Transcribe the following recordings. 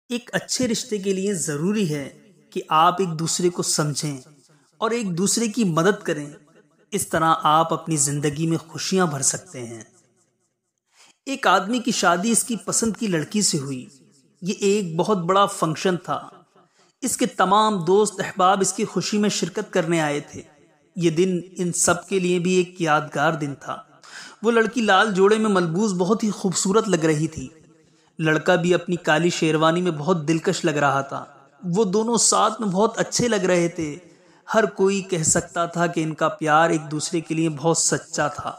ایک اچھے رشتے کے لیے ضروری ہے کہ آپ ایک دوسرے کو سمجھیں اور ایک دوسرے کی مدد کریں۔ اس طرح آپ اپنی زندگی میں خوشیاں بھر سکتے ہیں۔ ایک آدمی کی شادی اس کی پسند کی لڑکی سے ہوئی۔ یہ ایک بہت بڑا فنکشن تھا۔ اس کے تمام دوست احباب اس کی خوشی میں شرکت کرنے آئے تھے۔ یہ دن ان سب کے لیے بھی ایک یادگار دن تھا۔ وہ لڑکی لال جوڑے میں ملبوس بہت ہی خوبصورت لگ رہی تھی۔ لڑکا بھی اپنی کالی شیروانی میں بہت دلکش لگ رہا تھا۔ وہ دونوں ساتھ میں بہت اچھے لگ رہے تھے۔ ہر کوئی کہہ سکتا تھا کہ ان کا پیار ایک دوسرے کے لیے بہت سچا تھا۔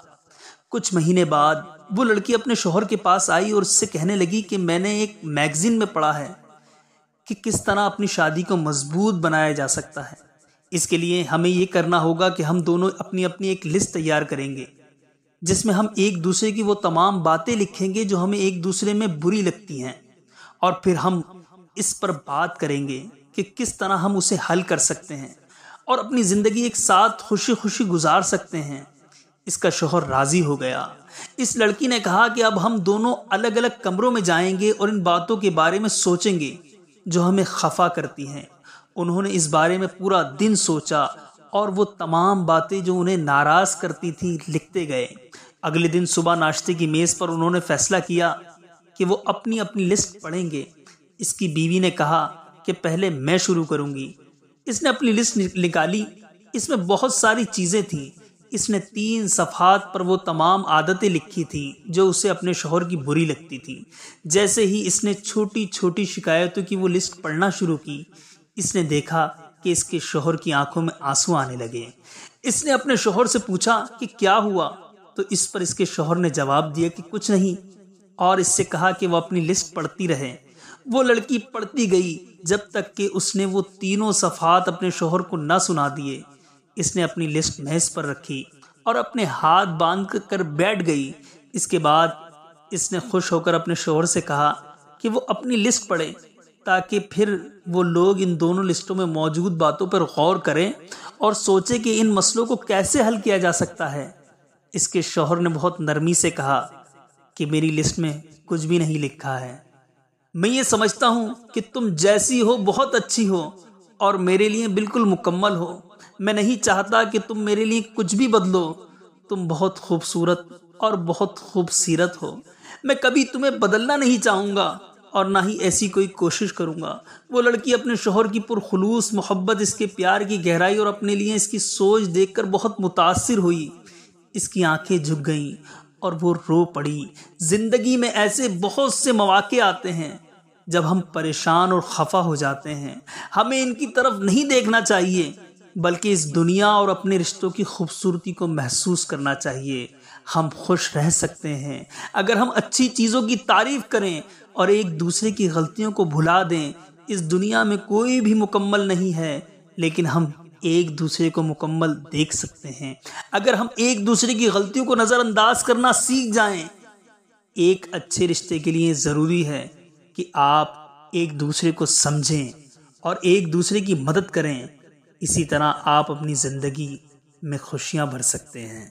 کچھ مہینے بعد وہ لڑکی اپنے شوہر کے پاس آئی اور اس سے کہنے لگی کہ میں نے ایک میگزین میں پڑھا ہے کہ کس طرح اپنی شادی کو مضبوط بنایا جا سکتا ہے۔ اس کے لیے ہمیں یہ کرنا ہوگا کہ ہم دونوں اپنی اپنی ایک لسٹ تیار کریں گے، جس میں ہم ایک دوسرے کی وہ تمام باتیں لکھیں گے جو ہمیں ایک دوسرے میں بری لگتی ہیں، اور پھر ہم اس پر بات کریں گے کہ کس طرح ہم اسے حل کر سکتے ہیں اور اپنی زندگی ایک ساتھ خوشی خوشی گزار سکتے ہیں۔ اس کا شوہر راضی ہو گیا۔ اس لڑکی نے کہا کہ اب ہم دونوں الگ الگ کمروں میں جائیں گے اور ان باتوں کے بارے میں سوچیں گے جو ہمیں خفا کرتی ہیں۔ انہوں نے اس بارے میں پورا دن سوچا اور وہ تمام باتیں جو انہیں ناراض کرتی تھی لکھتے گئے۔ اگلے دن صبح ناشتے کی میز پر انہوں نے فیصلہ کیا کہ وہ اپنی اپنی لسٹ پڑھیں گے۔ اس کی بیوی نے کہا کہ پہلے میں شروع کروں گی۔ اس نے اپنی لسٹ نکالی۔ اس میں بہت ساری چیزیں تھیں۔ اس نے 3 صفحات پر وہ تمام عادتیں لکھی تھی جو اسے اپنے شوہر کی بری لگتی تھی۔ جیسے ہی اس نے چھوٹی چھوٹی شکایتوں کی وہ لسٹ پڑھنا شروع کی، اس نے دیکھا کہ اس کے شوہر کی آنکھوں میں آنسو آنے لگے۔ اس نے اپنے شوہر سے پوچھا کہ کیا ہوا، تو اس پر اس کے شوہر نے جواب دیا کہ کچھ نہیں، اور اس سے کہا کہ وہ اپنی لسٹ پڑھتی رہے۔ وہ لڑکی پڑھتی گئی جب تک کہ اس نے وہ 3 صفحات اپنے شوہر کو نہ سنا دیے۔ اس نے اپنی لسٹ میز پر رکھی اور اپنے ہاتھ باندھ کر بیٹھ گئی۔ اس کے بعد اس نے خوش ہو کر اپنے شوہر سے کہا کہ وہ اپنی لسٹ پڑھے تاکہ پھر وہ لوگ ان دونوں لسٹوں میں موجود باتوں پر غور کریں اور سوچیں کہ ان مسئلوں کو کیسے حل کیا جا سکتا ہے۔ اس کے شوہر نے بہت نرمی سے کہا کہ میری لسٹ میں کچھ بھی نہیں لکھا ہے۔ میں یہ سمجھتا ہوں کہ تم جیسی ہو بہت اچھی ہو اور میرے لیے بالکل مکمل ہو۔ میں نہیں چاہتا کہ تم میرے لیے کچھ بھی بدلو۔ تم بہت خوبصورت اور بہت خوبصیرت ہو۔ میں کبھی تمہیں بدلنا نہیں چاہوں گا اور نہ ہی ایسی کوئی کوشش کروں گا۔ وہ لڑکی اپنے شوہر کی پرخلوص محبت، اس کے پیار کی گہرائی اور اپنے لیے اس کی سوچ دیکھ کر بہت متاثر ہوئی۔ اس کی آنکھیں جھک گئیں اور وہ رو پڑی۔ زندگی میں ایسے بہت سے مواقع آتے ہیں جب ہم پریشان اور خفا ہو جاتے ہیں۔ ہمیں ان کی طرف نہیں دیکھنا چاہیے بلکہ اس دنیا اور اپنے رشتوں کی خوبصورتی کو محسوس کرنا چاہیے۔ ہم خوش رہ سکتے ہیں اگر ہم اچھی چیزوں کی تعریف کریں اور ایک دوسرے کی غلطیوں کو بھلا دیں۔ اس دنیا میں کوئی بھی مکمل نہیں ہے، لیکن ہم ایک دوسرے کو مکمل دیکھ سکتے ہیں اگر ہم ایک دوسرے کی غلطیوں کو نظر انداز کرنا سیکھ جائیں۔ ایک اچھے رشتے کے لیے ضروری ہے کہ آپ ایک دوسرے کو سمجھیں اور ایک دوسرے کی مدد کریں۔ اسی طرح آپ اپنی زندگی میں خوشیاں بھر سکتے ہیں۔